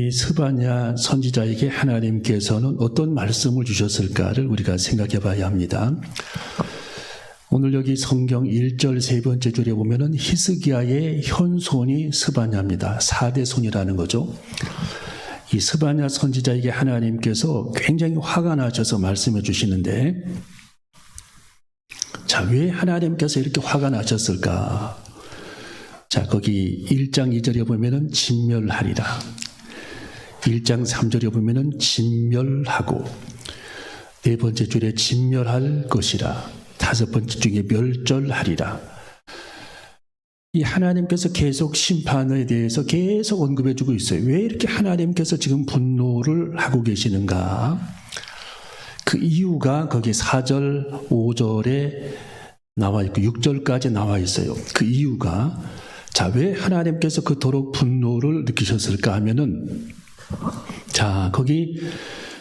이 스바냐 선지자에게 하나님께서는 어떤 말씀을 주셨을까를 우리가 생각해 봐야 합니다. 오늘 여기 성경 1절 세 번째 줄에 보면은 히스기야의 현손이 스바냐입니다. 4대 손이라는 거죠. 이 스바냐 선지자에게 하나님께서 굉장히 화가 나셔서 말씀해 주시는데, 자, 왜 하나님께서 이렇게 화가 나셨을까? 자, 거기 1장 2절에 보면은 진멸하리라. 1장 3절에 보면은 진멸하고, 네 번째 줄에 진멸할 것이라. 다섯 번째 중에 멸절하리라. 이 하나님께서 계속 심판에 대해서 계속 언급해 주고 있어요. 왜 이렇게 하나님께서 지금 분노를 하고 계시는가? 그 이유가 거기 4절, 5절에 나와 있고 6절까지 나와 있어요. 그 이유가, 자, 왜 하나님께서 그토록 분노를 느끼셨을까 하면은, 자, 거기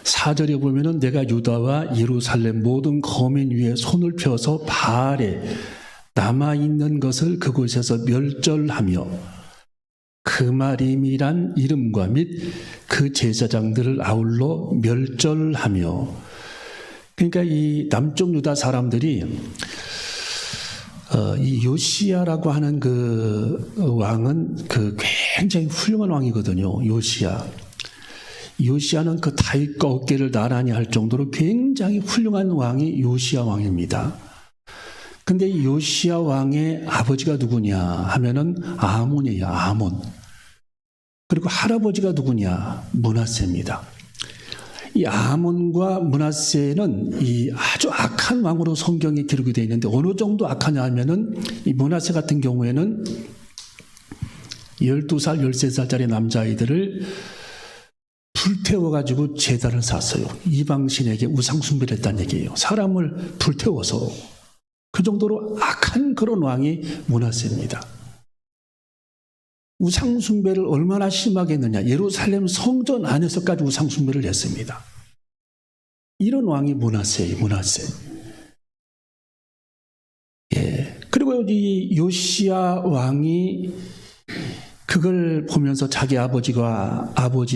4절에 보면은 내가 유다와 예루살렘 모든 거민 위에 손을 펴서 바알에 남아있는 것을 그곳에서 멸절하며 그마림이란 이름과 및 그 제사장들을 아울러 멸절하며. 그러니까 이 남쪽 유다 사람들이 이 요시야라고 하는 그 왕은 그 굉장히 훌륭한 왕이거든요. 요시야는 그 다윗과 어깨를 나란히 할 정도로 굉장히 훌륭한 왕이 요시야 왕입니다. 근데 이 요시야 왕의 아버지가 누구냐 하면은 아몬이에요. 아몬. 그리고 할아버지가 누구냐? 므낫세입니다. 이 아몬과 므낫세는 이 아주 악한 왕으로 성경에 기록이 되어 있는데, 어느 정도 악하냐 하면은 이 므낫세 같은 경우에는 12살, 13살짜리 남자아이들을 불태워가지고 제단을 쌌어요. 이방신에게 우상숭배를 했다는 얘기예요. 사람을 불태워서. 그 정도로 악한 그런 왕이 므낫세입니다. 우상숭배를 얼마나 심하게 했느냐. 예루살렘 성전 안에서까지 우상숭배를 했습니다. 이런 왕이 므낫세예요. 므낫세. 예. 그리고 이 요시야 왕이 그걸 보면서 자기 아버지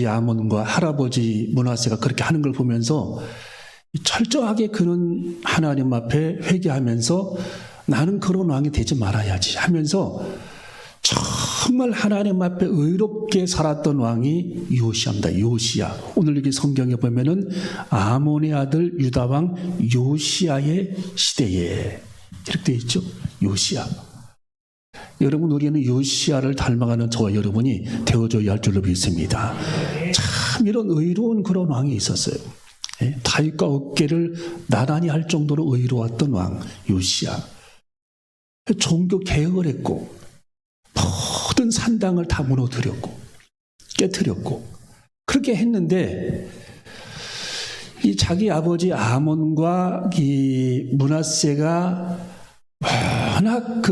아몬과 할아버지 므낫세가 그렇게 하는 걸 보면서 철저하게 그는 하나님 앞에 회개하면서 나는 그런 왕이 되지 말아야지 하면서 정말 하나님 앞에 의롭게 살았던 왕이 요시야입니다. 요시야. 오늘 여기 성경에 보면은 아몬의 아들 유다 왕 요시야의 시대에 이렇게 되어 있죠. 요시야. 여러분, 우리는 요시야를 닮아가는 저와 여러분이 되어줘야 할 줄로 믿습니다. 참 이런 의로운 그런 왕이 있었어요. 다윗과 어깨를 나란히 할 정도로 의로웠던 왕 요시야. 종교 개혁을 했고 모든 산당을 다 무너뜨렸고 깨뜨렸고 그렇게 했는데, 이 자기 아버지 아몬과 이 므낫세가 워낙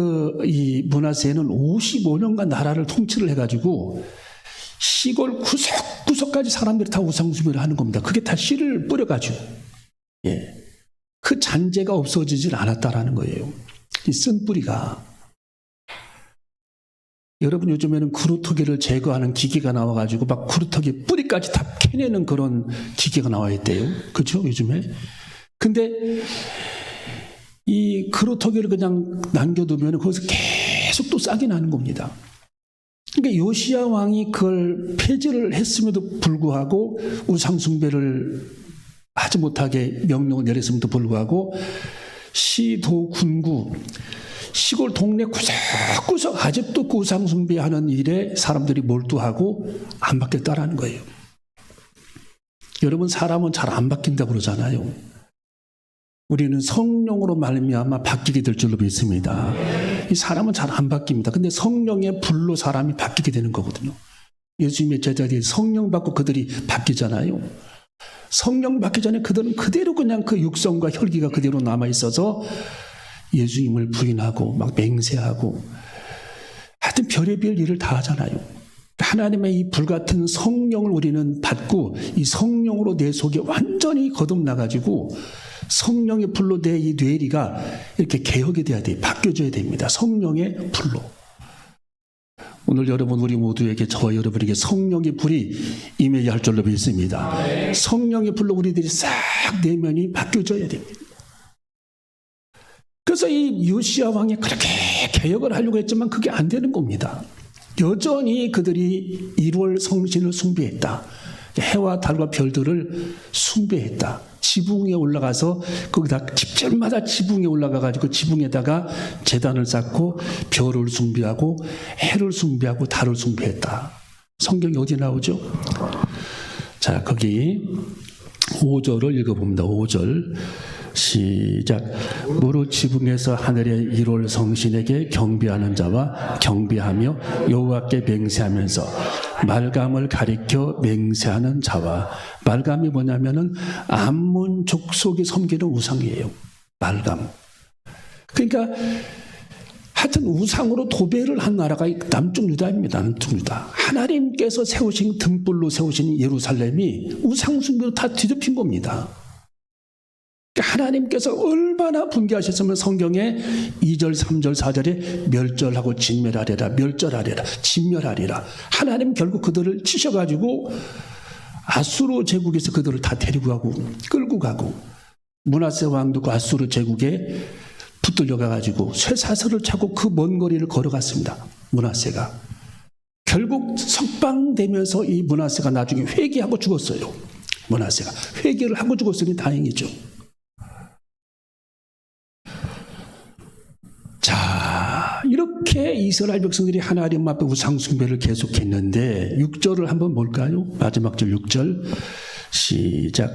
이 므낫세는 55년간 나라를 통치를 해가지고 시골 구석구석까지 사람들이 다 우상숭배를 하는 겁니다. 그게 다 씨를 뿌려가지고, 예, 그 잔재가 없어지질 않았다라는 거예요. 이 쓴뿌리가. 여러분, 요즘에는 구루터기를 제거하는 기계가 나와가지고 막 구루터기 뿌리까지 다 캐내는 그런 기계가 나와 있대요. 그렇죠? 요즘에. 근데 이 구루터기를 그냥 남겨두면 거기서 계속 또 싹이 나는 겁니다. 그러니까 요시야 왕이 그걸 폐지를 했음에도 불구하고 우상숭배를 하지 못하게 명령을 내렸음에도 불구하고 시도 군구 시골 동네 구석구석 아직도 그 우상숭배하는 일에 사람들이 몰두하고 안 바뀌었다라는 거예요. 여러분, 사람은 잘 안 바뀐다고 그러잖아요. 우리는 성령으로 말미암아 바뀌게 될 줄로 믿습니다. 이 사람은 잘 안 바뀝니다. 근데 성령의 불로 사람이 바뀌게 되는 거거든요. 예수님의 제자들이 성령 받고 그들이 바뀌잖아요. 성령 받기 전에 그들은 그대로 그냥 그 육성과 혈기가 그대로 남아있어서 예수님을 부인하고 막 맹세하고 하여튼 별의별 일을 다 하잖아요. 하나님의 이 불같은 성령을 우리는 받고 이 성령으로 내 속에 완전히 거듭나가지고 성령의 불로 내 이 뇌리가 이렇게 개혁이 돼야 돼요. 바뀌어져야 됩니다. 성령의 불로. 오늘 여러분 우리 모두에게 저와 여러분에게 성령의 불이 임해야 할 줄로 믿습니다. 성령의 불로 우리들이 싹 내면이 바뀌어져야 됩니다. 그래서 이 요시야 왕이 그렇게 개혁을 하려고 했지만 그게 안 되는 겁니다. 여전히 그들이 1월 성신을 숭배했다. 해와 달과 별들을 숭배했다. 지붕에 올라가서 거기다 집집마다 지붕에 올라가가지고 지붕에다가 제단을 쌓고 별을 숭배하고 해를 숭배하고 달을 숭배했다. 성경이 어디 나오죠? 자, 거기 5절을 읽어봅니다. 5절 시작. 무릇 지붕에서 하늘의 1월 성신에게 경배하는 자와 경배하며 여호와께 맹세하면서 말감을 가리켜 맹세하는 자와, 말감이 뭐냐면은 암몬 족속이 섬기는 우상이에요. 말감. 그러니까 하여튼 우상으로 도배를 한 나라가 남쪽 유다입니다. 남쪽 유다. 하나님께서 세우신 등불로 세우신 예루살렘이 우상 숭배로 다 뒤덮인 겁니다. 하나님께서 얼마나 분개하셨으면 성경에 2절, 3절, 4절에 멸절하고 진멸하리라, 멸절하리라, 진멸하리라. 하나님 결국 그들을 치셔가지고 아수르 제국에서 그들을 다 데리고 가고 끌고 가고, 므낫세 왕도 그 아수르 제국에 붙들려 가가지고 쇠사슬을 차고 그 먼 거리를 걸어갔습니다. 므낫세가 결국 석방되면서 이 므낫세가 나중에 회개하고 죽었어요. 므낫세가 회개를 하고 죽었으니 다행이죠. 자, 이렇게 이스라엘 백성들이 하나님 앞에 우상 숭배를 계속했는데 6절을 한번 볼까요? 마지막 절 6절 시작.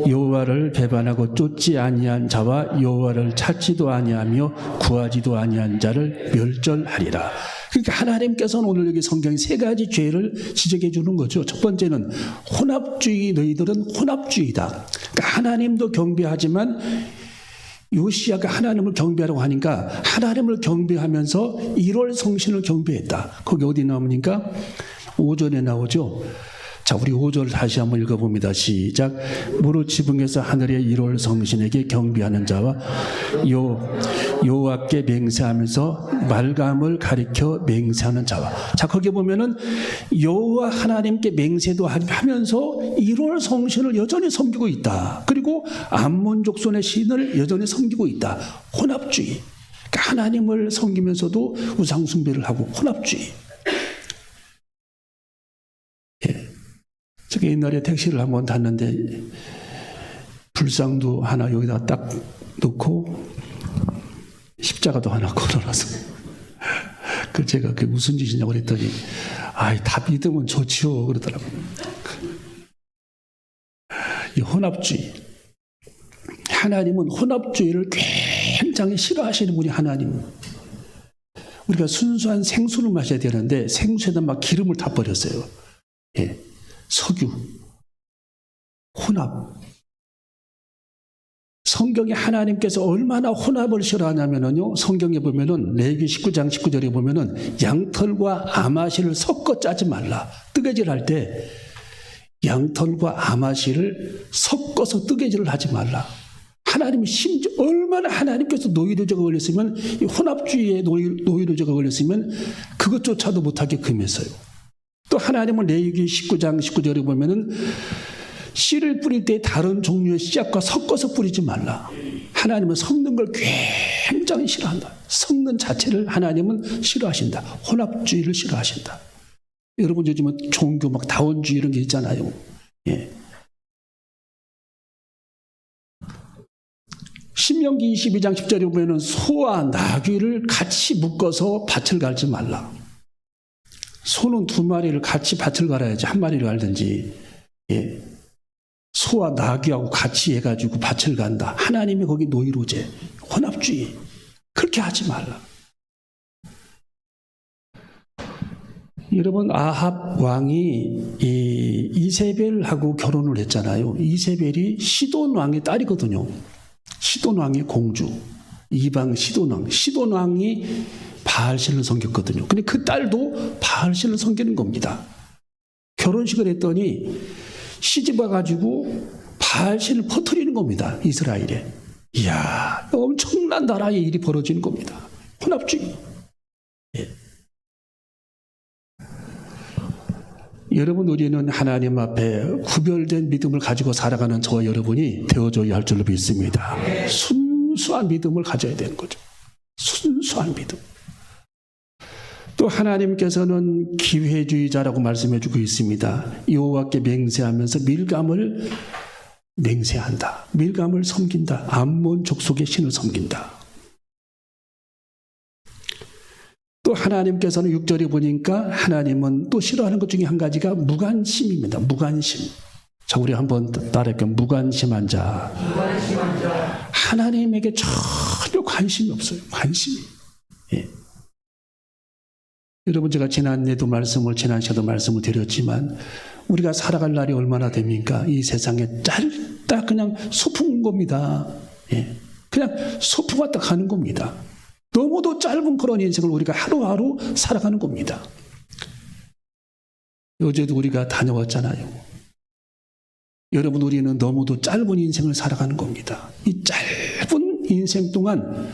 여호와를 배반하고 쫓지 아니한 자와 여호와를 찾지도 아니하며 구하지도 아니한 자를 멸절하리라. 그러니까 하나님께서는 오늘 여기 성경에 세 가지 죄를 지적해 주는 거죠. 첫 번째는 혼합주의, 너희들은 혼합주의다. 그러니까 하나님도 경배하지만 요시야가 하나님을 경배하라고 하니까 하나님을 경배하면서 1월 성신을 경배했다. 거기 어디 나옵니까? 5절에 나오죠. 자, 우리 5절 다시 한번 읽어봅니다. 시작. 무릇 지붕에서 하늘의 1월 성신에게 경배하는 자와 여호와께 맹세하면서 말감을 가리켜 맹세하는 자와. 자, 거기 보면은 여호와 하나님께 맹세도 하면서 1월 성신을 여전히 섬기고 있다. 그리고 암몬 족손의 신을 여전히 섬기고 있다. 혼합주의. 그러니까 하나님을 섬기면서도 우상 숭배를 하고 혼합주의. 저기 옛날에 택시를 한번 탔는데 불상도 하나 여기다 딱 놓고 십자가도 하나 걸어놔서 그 제가 그게 무슨 짓이냐고 그랬더니 아이, 다 믿으면 좋지요 그러더라고요. 이 혼합주의. 하나님은 혼합주의를 굉장히 싫어하시는 분이 하나님. 우리가 순수한 생수를 마셔야 되는데 생수에다 막 기름을 다 버렸어요. 예. 석유, 혼합. 성경에 하나님께서 얼마나 혼합을 싫어하냐면요. 성경에 보면은 레위기 19장 19절에 보면은 양털과 아마실을 섞어 짜지 말라. 뜨개질 할 때 양털과 아마실을 섞어서 뜨개질을 하지 말라. 하나님이 심지어 얼마나 하나님께서 노이로제가 걸렸으면, 이 혼합주의에 노이로제가 걸렸으면 그것조차도 못하게 금했어요. 또 하나님은 레위기 19장 19절에 보면은 씨를 뿌릴 때 다른 종류의 씨앗과 섞어서 뿌리지 말라. 하나님은 섞는 걸 굉장히 싫어한다. 섞는 자체를 하나님은 싫어하신다. 혼합주의를 싫어하신다. 여러분 요즘은 종교 막 다원주의 이런 게 있잖아요. 예. 신명기 22장 10절에 보면은 소와 나귀를 같이 묶어서 밭을 갈지 말라. 소는 2마리를 같이 밭을 갈아야지, 1마리를 갈든지. 예. 소와 나귀하고 같이 해가지고 밭을 간다. 하나님이 거기 노이로제, 혼합주의. 그렇게 하지 말라. 여러분, 아합 왕이 이세벨하고 결혼을 했잖아요. 이세벨이 시돈 왕의 딸이거든요. 시돈 왕의 공주, 이방 시돈 왕. 시돈 왕이 바알신을 섬겼거든요. 근데 그 딸도 바알신을 섬기는 겁니다. 결혼식을 했더니 시집 와가지고 바알신을 퍼뜨리는 겁니다. 이스라엘에. 이야, 엄청난 나라의 일이 벌어지는 겁니다. 혼합주의. 예. 여러분, 우리는 하나님 앞에 구별된 믿음을 가지고 살아가는 저와 여러분이 되어줘야 할 줄로 믿습니다. 순수한 믿음을 가져야 되는 거죠. 순수한 믿음. 또 하나님께서는 기회주의자라고 말씀해주고 있습니다. 여호와께 맹세하면서 밀감을 맹세한다. 밀감을 섬긴다. 암몬 족속의 신을 섬긴다. 또 하나님께서는 6절에 보니까 하나님은 또 싫어하는 것 중에 한 가지가 무관심입니다. 무관심. 자, 우리 한번 따라할게요. 무관심한 자. 하나님에게 전혀 관심이 없어요. 관심이. 예. 여러분, 제가 지난 시간에도 말씀을 드렸지만 우리가 살아갈 날이 얼마나 됩니까? 이 세상에 짧다 그냥 소풍 겁니다. 예. 그냥 소풍 왔다 가는 겁니다. 너무도 짧은 그런 인생을 우리가 하루하루 살아가는 겁니다. 어제도 우리가 다녀왔잖아요. 여러분, 우리는 너무도 짧은 인생을 살아가는 겁니다. 이 짧은 인생 동안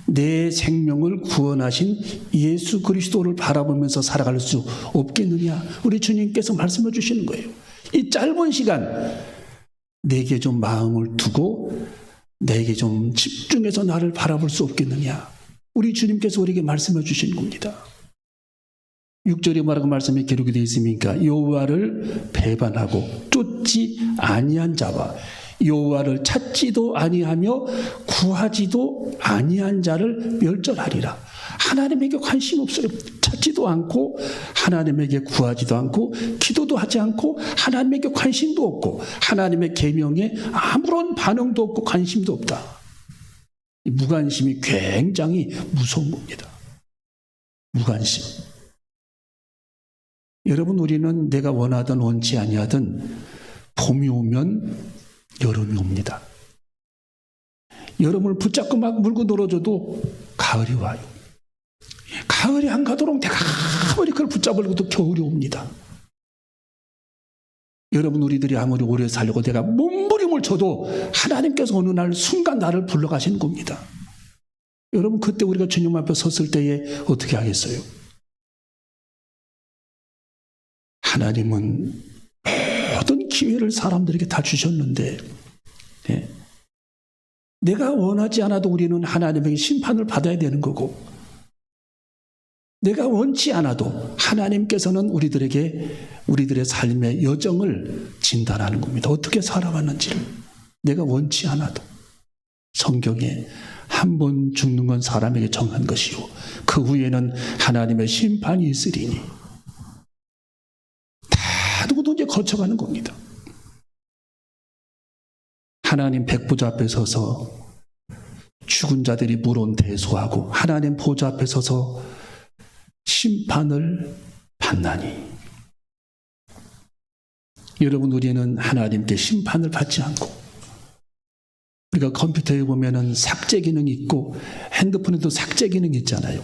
내 생명을 구원하신 예수 그리스도를 바라보면서 살아갈 수 없겠느냐? 우리 주님께서 말씀해 주시는 거예요. 이 짧은 시간 내게 좀 마음을 두고 내게 좀 집중해서 나를 바라볼 수 없겠느냐? 우리 주님께서 우리에게 말씀해 주시는 겁니다. 6절에 뭐라고 말씀이 기록이 되어 있습니까? 여호와를 배반하고 쫓지 아니한 자와 여호와를 찾지도 아니하며 구하지도 아니한 자를 멸절하리라. 하나님에게 관심 없어요. 찾지도 않고 하나님에게 구하지도 않고 기도도 하지 않고 하나님에게 관심도 없고 하나님의 계명에 아무런 반응도 없고 관심도 없다. 이 무관심이 굉장히 무서운 겁니다. 무관심. 여러분, 우리는 내가 원하든 원치 아니하든 봄이 오면 여름이 옵니다. 여름을 붙잡고 막 물고 놀아줘도 가을이 와요. 가을이 안 가도록 내가 아무리 그걸 붙잡으려고도 겨울이 옵니다. 여러분, 우리들이 아무리 오래 살려고 내가 몸부림을 쳐도 하나님께서 어느 날 순간 나를 불러가시는 겁니다. 여러분, 그때 우리가 주님 앞에 섰을 때에 어떻게 하겠어요? 하나님은 모든 기회를 사람들에게 다 주셨는데 내가 원하지 않아도 우리는 하나님에게 심판을 받아야 되는 거고 내가 원치 않아도 하나님께서는 우리들의 삶의 여정을 진단하는 겁니다. 어떻게 살아왔는지를 내가 원치 않아도. 성경에 한 번 죽는 건 사람에게 정한 것이요 그 후에는 하나님의 심판이 있으리니 다 누구든지 거쳐가는 겁니다. 하나님 백보좌 앞에 서서 죽은 자들이 물론 대소하고 하나님 보좌 앞에 서서 심판을 받나니. 여러분, 우리는 하나님께 심판을 받지 않고 우리가 컴퓨터에 보면은 삭제 기능이 있고 핸드폰에도 삭제 기능이 있잖아요.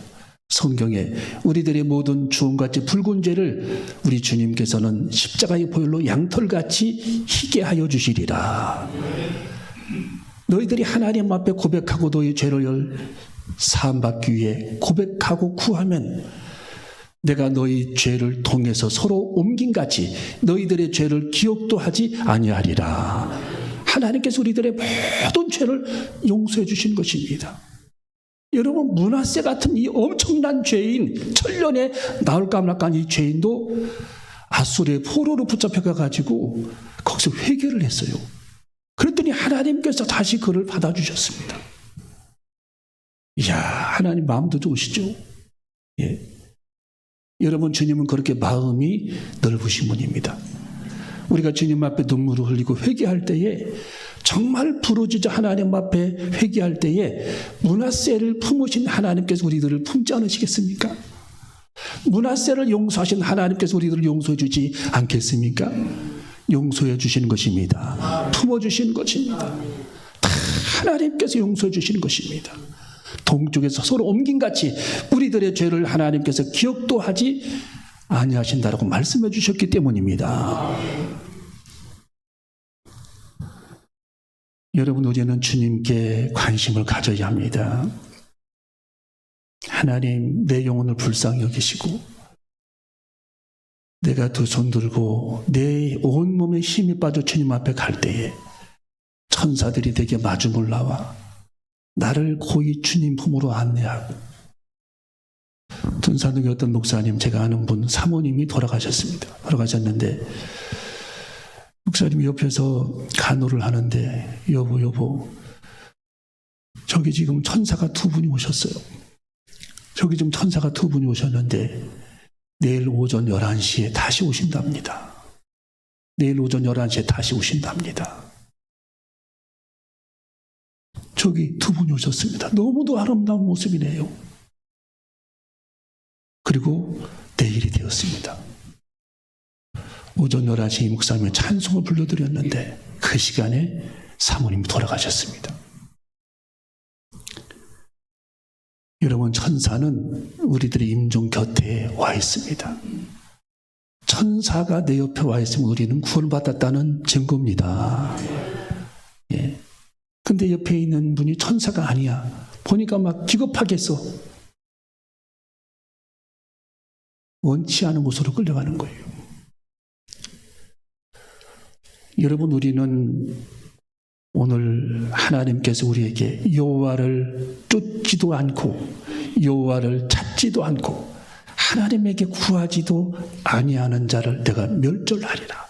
성경에 우리들의 모든 주홍같이 붉은 죄를 우리 주님께서는 십자가의 보혈로 양털같이 희게 하여 주시리라. 너희들이 하나님 앞에 고백하고 너희 죄를 사함받기 위해 고백하고 구하면 내가 너희 죄를 통해서 서로 옮긴같이 너희들의 죄를 기억도 하지 아니하리라. 하나님께서 우리들의 모든 죄를 용서해 주신 것입니다. 여러분, 므낫세 같은 이 엄청난 죄인, 천년에 나올까 말까 이 죄인도 아수르의 포로로 붙잡혀가지고 거기서 회개를 했어요. 그랬더니 하나님께서 다시 그를 받아주셨습니다. 이야, 하나님 마음도 좋으시죠? 예. 여러분, 주님은 그렇게 마음이 넓으신 분입니다. 우리가 주님 앞에 눈물을 흘리고 회개할 때에 정말 부르짖어 하나님 앞에 회개할 때에 므낫세를 품으신 하나님께서 우리들을 품지 않으시겠습니까? 므낫세를 용서하신 하나님께서 우리들을 용서해 주지 않겠습니까? 용서해 주시는 것입니다. 품어주시는 것입니다. 다 하나님께서 용서해 주시는 것입니다. 동쪽에서 서로 옮긴같이 우리들의 죄를 하나님께서 기억도 하지 아니하신다라고 말씀해 주셨기 때문입니다. 여러분, 우리는 주님께 관심을 가져야 합니다. 하나님, 내 영혼을 불쌍히 여기시고 내가 두 손 들고 내 온몸에 힘이 빠져 주님 앞에 갈 때에 천사들이 내게 마중을 나와 나를 고이 주님 품으로 안내하고, 둔산동의 어떤 목사님, 제가 아는 분 사모님이 돌아가셨는데 목사님이 옆에서 간호를 하는데, 여보 저기 지금 천사가 두 분이 오셨어요. 저기 지금 천사가 두 분이 오셨는데 내일 오전 11시에 다시 오신답니다. 내일 오전 11시에 다시 오신답니다. 저기 두 분이 오셨습니다. 너무도 아름다운 모습이네요. 그리고 내일이 되었습니다. 오전 11시에 목사님의 찬송을 불러드렸는데 그 시간에 사모님이 돌아가셨습니다. 여러분, 천사는 우리들의 임종 곁에 와 있습니다. 천사가 내 옆에 와 있으면 우리는 구원받았다는 증거입니다. 예. 근데 옆에 있는 분이 천사가 아니야. 보니까 막 기겁하겠어. 원치 않은 곳으로 끌려가는 거예요. 여러분, 우리는 오늘 하나님께서 우리에게 여호와를 쫓지도 않고 여호와를 찾지도 않고 하나님에게 구하지도 아니하는 자를 내가 멸절하리라.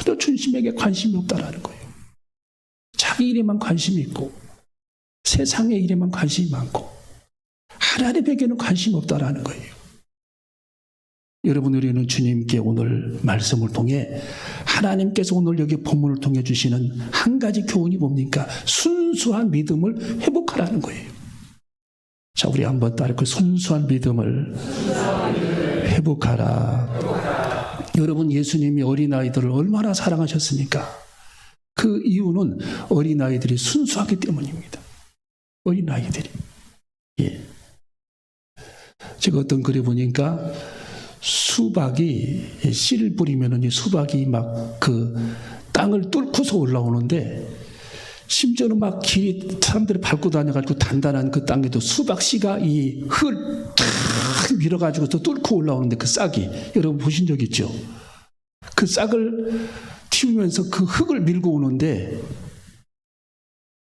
전혀 중심에게 관심이 없다라는 거예요. 자기 일에만 관심이 있고 세상의 일에만 관심이 많고 하나님에게는 관심이 없다라는 거예요. 여러분, 우리는 주님께 오늘 말씀을 통해 하나님께서 오늘 여기 본문을 통해 주시는 한 가지 교훈이 뭡니까? 순수한 믿음을 회복하라는 거예요. 자, 우리 한번 따라 그 순수한 믿음을 회복하라. 여러분, 예수님이 어린아이들을 얼마나 사랑하셨습니까? 그 이유는 어린아이들이 순수하기 때문입니다. 어린아이들이. 예. 제가 어떤 글에 보니까 수박이 씨를 뿌리면은 이 수박이 막 그 땅을 뚫고서 올라오는데, 심지어는 막 길이 사람들이 밟고 다녀가지고 단단한 그 땅에도 수박 씨가 이 흙을 탁 밀어가지고 또 뚫고 올라오는데, 그 싹이 여러분 보신 적 있죠? 그 싹을 틔우면서 그 흙을 밀고 오는데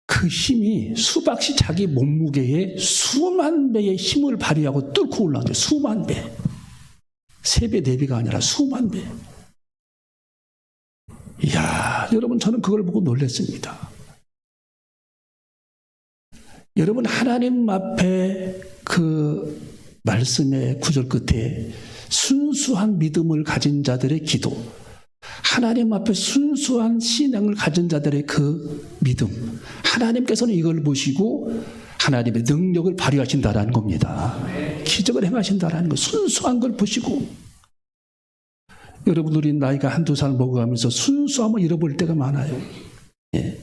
그 힘이 수박 씨 자기 몸무게의 수만 배의 힘을 발휘하고 뚫고 올라오는데, 수만 배. 3배, 4배가 아니라 수만 배. 이야, 여러분, 저는 그걸 보고 놀랐습니다. 여러분, 하나님 앞에 그 말씀의 구절 끝에 순수한 믿음을 가진 자들의 기도, 하나님 앞에 순수한 신앙을 가진 자들의 그 믿음, 하나님께서는 이걸 보시고 하나님의 능력을 발휘하신다라는 겁니다. 기적을 행하신다라는 거, 순수한 걸 보시고. 여러분, 우리 나이가 한두 살 먹어가면서 순수함을 잃어버릴 때가 많아요. 예.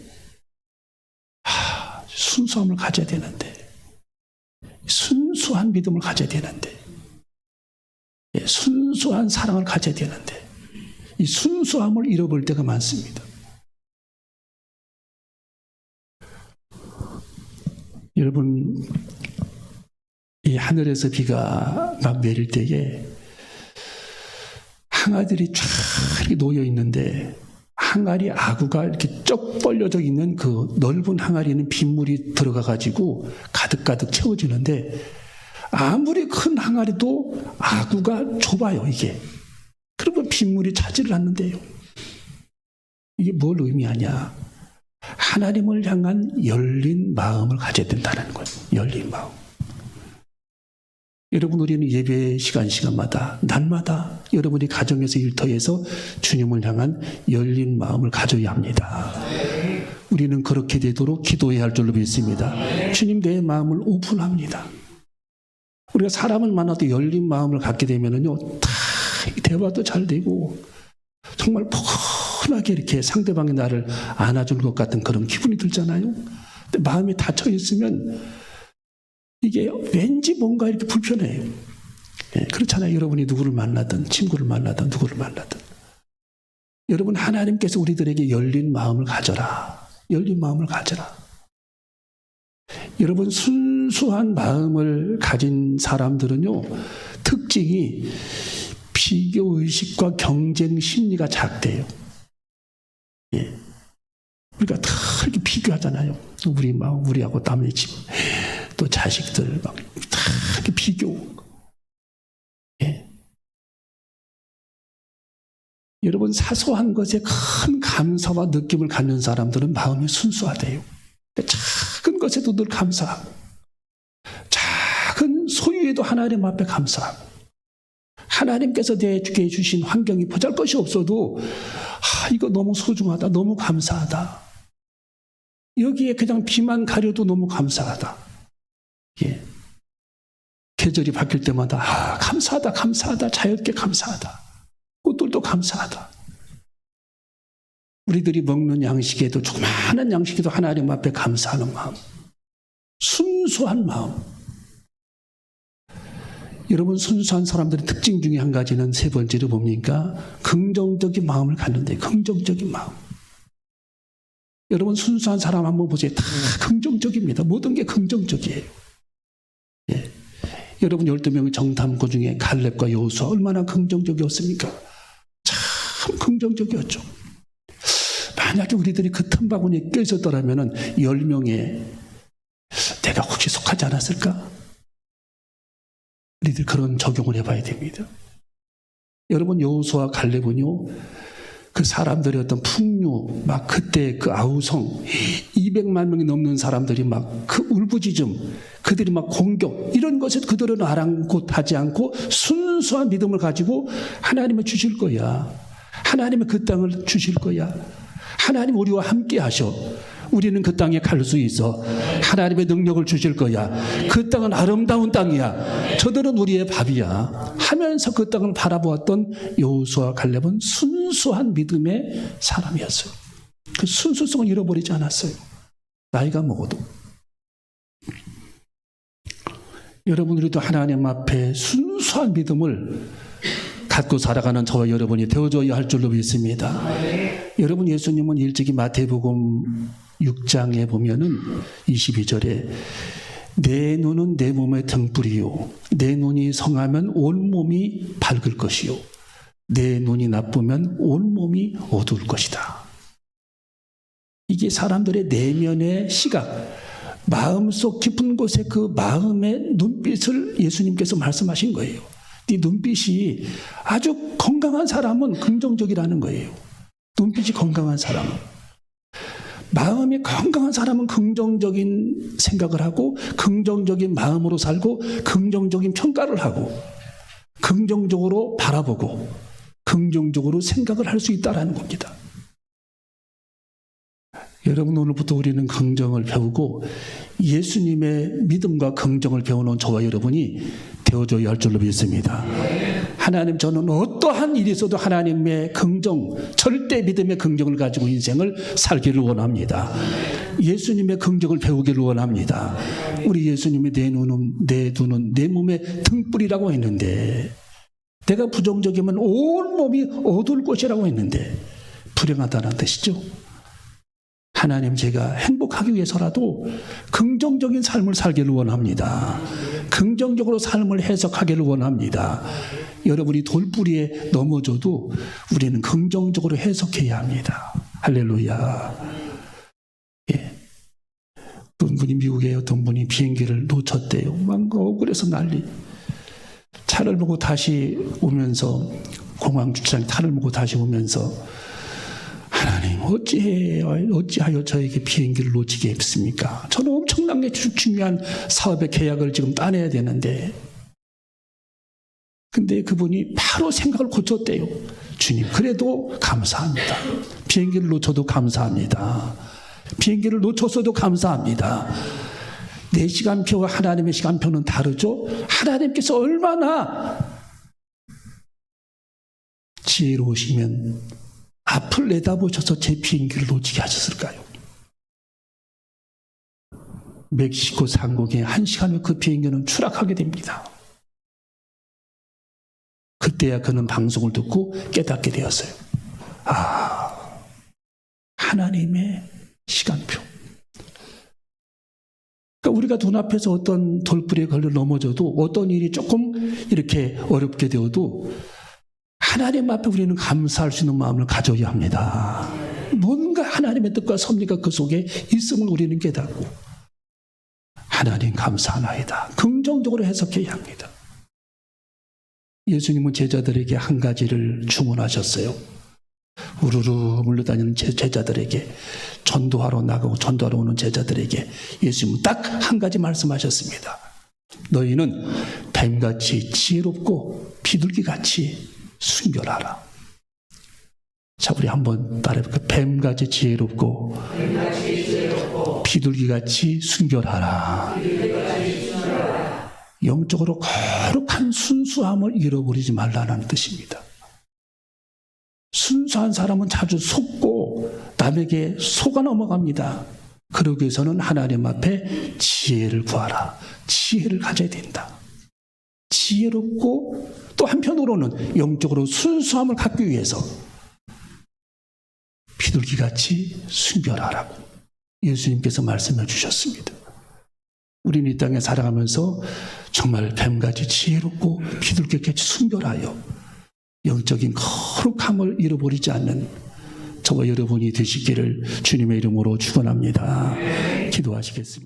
순수함을 가져야 되는데, 순수한 믿음을 가져야 되는데, 예, 순수한 사랑을 가져야 되는데, 이 순수함을 잃어버릴 때가 많습니다. 여러분, 이 하늘에서 비가 막 내릴 때에 항아들이 쫙 이렇게 놓여 있는데, 항아리 아구가 이렇게 쩍 벌려져 있는 그 넓은 항아리는 빗물이 들어가가지고 가득가득 채워지는데, 아무리 큰 항아리도 아구가 좁아요, 이게. 그러면 빗물이 차지를 않는데요. 이게 뭘 의미하냐? 하나님을 향한 열린 마음을 가져야 된다는 거예요. 열린 마음. 여러분, 우리는 예배 시간마다, 날마다 여러분이 가정에서 일터에서 주님을 향한 열린 마음을 가져야 합니다. 우리는 그렇게 되도록 기도해야 할 줄로 믿습니다. 주님, 내 마음을 오픈합니다. 우리가 사람을 만나도 열린 마음을 갖게 되면은요, 다 대화도 잘 되고 정말 포근하게 이렇게 상대방이 나를 안아줄 것 같은 그런 기분이 들잖아요. 근데 마음이 닫혀 있으면 이게 왠지 뭔가 이렇게 불편해요. 예, 그렇잖아요. 여러분이 누구를 만나든 친구를 만나든 누구를 만나든, 여러분, 하나님께서 우리들에게 열린 마음을 가져라. 열린 마음을 가져라. 여러분, 순수한 마음을 가진 사람들은요, 특징이 비교의식과 경쟁 심리가 작대요. 예. 우리가 다 이렇게 비교하잖아요. 우리하고 남의 집, 또 자식들, 다 이렇게 비교. 예. 여러분, 사소한 것에 큰 감사와 느낌을 갖는 사람들은 마음이 순수하대요. 작은 것에도 늘 감사하고, 작은 소유에도 하나님 앞에 감사하고, 하나님께서 내게 주신 환경이 보잘것이 없어도 이거 너무 소중하다, 너무 감사하다. 여기에 그냥 비만 가려도 너무 감사하다. 예. 계절이 바뀔 때마다 감사하다, 감사하다, 자연께 감사하다. 꽃들도 감사하다. 우리들이 먹는 양식에도, 조그마한 양식에도 하나님 앞에 감사하는 마음, 순수한 마음. 여러분, 순수한 사람들의 특징 중에 한 가지는 세 번째로 뭡니까? 긍정적인 마음을 갖는데, 긍정적인 마음. 여러분, 순수한 사람 한번 보세요. 다 긍정적입니다. 모든 게 긍정적이에요. 예. 여러분, 12명의 정탐꾼 중에 갈렙과 여호수아 얼마나 긍정적이었습니까? 참 긍정적이었죠. 만약에 우리들이 그 틈바구니에 껴있었더라면 10명에 내가 혹시 속하지 않았을까? 우리들 그런 적용을 해봐야 됩니다. 여러분, 여호수아 갈렙은요, 그 사람들의 어떤 풍요, 막 그때 그 아우성 200만 명이 넘는 사람들이 막 그 울부짖음, 그들이 막 공격, 이런 것에 그들은 아랑곳하지 않고 순수한 믿음을 가지고 하나님을 주실 거야. 하나님은 그 땅을 주실 거야. 하나님 우리와 함께 하셔. 우리는 그 땅에 갈 수 있어. 하나님의 능력을 주실 거야. 그 땅은 아름다운 땅이야. 저들은 우리의 밥이야. 하면서 그 땅을 바라보았던 여호수아 갈렙은 순수한 믿음의 사람이었어요. 그 순수성을 잃어버리지 않았어요. 나이가 먹어도. 여러분, 우리도 하나님 앞에 순수한 믿음을 갖고 살아가는 저와 여러분이 되어줘야 할 줄로 믿습니다. 여러분, 예수님은 일찍이 마태복음 6장에 보면은 22절에 내 눈은 내 몸의 등불이요, 내 눈이 성하면 온 몸이 밝을 것이요, 내 눈이 나쁘면 온 몸이 어두울 것이다. 이게 사람들의 내면의 시각, 마음속 깊은 곳에 그 마음의 눈빛을 예수님께서 말씀하신 거예요. 네 눈빛이 아주 건강한 사람은 긍정적이라는 거예요. 눈빛이 건강한 사람은. 마음이 건강한 사람은 긍정적인 생각을 하고 긍정적인 마음으로 살고 긍정적인 평가를 하고 긍정적으로 바라보고 긍정적으로 생각을 할 수 있다는 겁니다. 여러분, 오늘부터 우리는 긍정을 배우고 예수님의 믿음과 긍정을 배우는 저와 여러분이 되어줘야 할 줄로 믿습니다. 하나님, 저는 어떠한 일이 있어도 하나님의 긍정, 절대 믿음의 긍정을 가지고 인생을 살기를 원합니다. 예수님의 긍정을 배우기를 원합니다. 우리 예수님이 내 눈은 내 몸의 등불이라고 했는데, 내가 부정적이면 온 몸이 어두울 것이라고 했는데 불행하다는 뜻이죠. 하나님, 제가 행복하기 위해서라도 긍정적인 삶을 살기를 원합니다. 긍정적으로 삶을 해석하기를 원합니다. 여러분이 돌뿌리에 넘어져도 우리는 긍정적으로 해석해야 합니다. 할렐루야. 예. 어떤 분이 미국에 어떤 분이 비행기를 놓쳤대요. 막 억울해서 난리. 차를 보고 다시 오면서, 공항 주차장에 차를 보고 다시 오면서, 하나님, 어찌하여 저에게 비행기를 놓치게 했습니까? 저는 엄청나게 중요한 사업의 계약을 지금 따내야 되는데. 근데 그분이 바로 생각을 고쳤대요. 주님, 그래도 감사합니다. 비행기를 놓쳐도 감사합니다. 비행기를 놓쳤어도 감사합니다. 내 시간표와 하나님의 시간표는 다르죠? 하나님께서 얼마나 지혜로우시면 앞을 내다보셔서 제 비행기를 놓치게 하셨을까요? 멕시코 상공에 1시간 후 그 비행기는 추락하게 됩니다. 그때야 그는 방송을 듣고 깨닫게 되었어요. 하나님의 시간표. 그러니까 우리가 눈앞에서 어떤 돌부리에 걸려 넘어져도, 어떤 일이 조금 이렇게 어렵게 되어도 하나님 앞에 우리는 감사할 수 있는 마음을 가져야 합니다. 뭔가 하나님의 뜻과 섭리가 그 속에 있음을 우리는 깨닫고 하나님 감사하나이다. 긍정적으로 해석해야 합니다. 예수님은 제자들에게 한 가지를 주문하셨어요. 우르르 물러다니는 제자들에게, 전도하러 나가고 전도하러 오는 제자들에게 예수님은 딱 한 가지 말씀하셨습니다. 너희는 뱀같이 지혜롭고 비둘기같이 순결하라. 자, 우리 한번 따라해볼까요? 뱀같이 지혜롭고 비둘기같이 순결하라. 영적으로 거룩한 순수함을 잃어버리지 말라는 뜻입니다. 순수한 사람은 자주 속고 남에게 속아 넘어갑니다. 그러기 위해서는 하나님 앞에 지혜를 구하라. 지혜를 가져야 된다. 지혜롭고 또 한편으로는 영적으로 순수함을 갖기 위해서 비둘기같이 순결하라고 예수님께서 말씀해 주셨습니다. 우리는 이 땅에 살아가면서 정말 뱀같이 지혜롭고 비둘기같이 순결하여 영적인 거룩함을 잃어버리지 않는 저와 여러분이 되시기를 주님의 이름으로 축원합니다. 기도하시겠습니다.